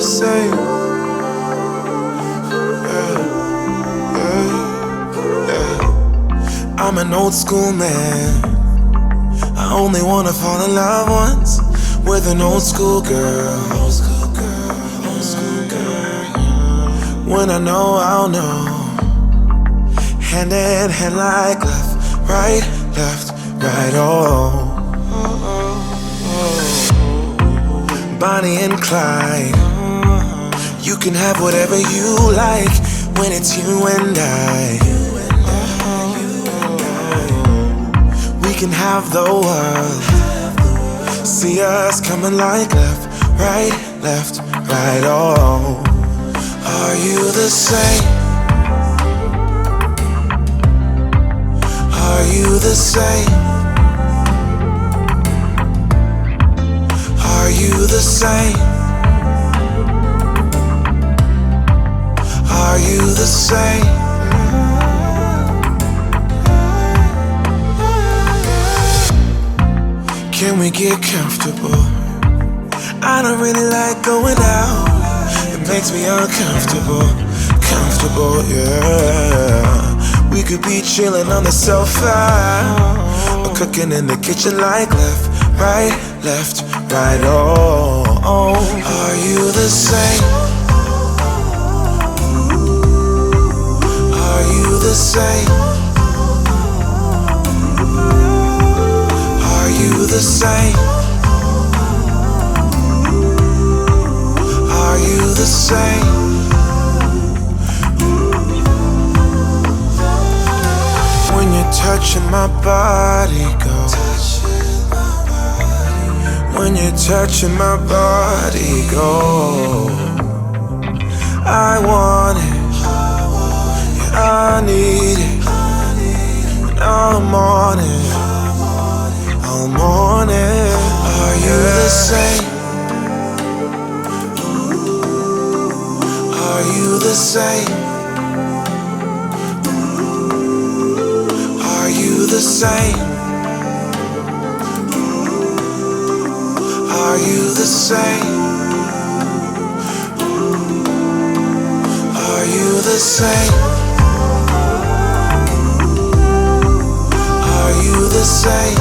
the same? I'm an old school man. I only wanna fall in love once with an old school girl. When I know, I'll know. Hand in hand like left, right, oh. Bonnie and Clyde. You can have whatever you like when it's you and I. We can have the world. See us coming like left, right, oh. Are you the same? Are you the same? Are you the same? Are you the same? Can we get comfortable? I don't really like going out. It makes me uncomfortable, yeah. We could be chilling on the sofa or cooking in the kitchen like left, right, oh. Are you the same? Are you the same? Are you the same? Are you the same? When you're touching my body, go. When you're touching my body, go. I want it, yeah, I need it, and I'm on it, I'm on it. Are you the same? Are you the same? Are you the same? Are you the same? Are you the same? Are you the same?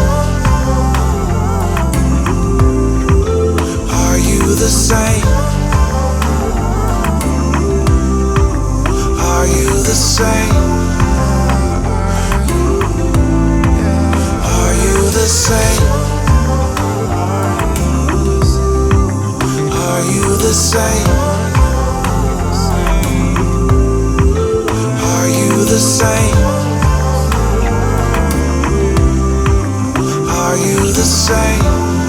Are you the same? Are you the same? Are you the same? Are you the same? Are you the same? Are you the same?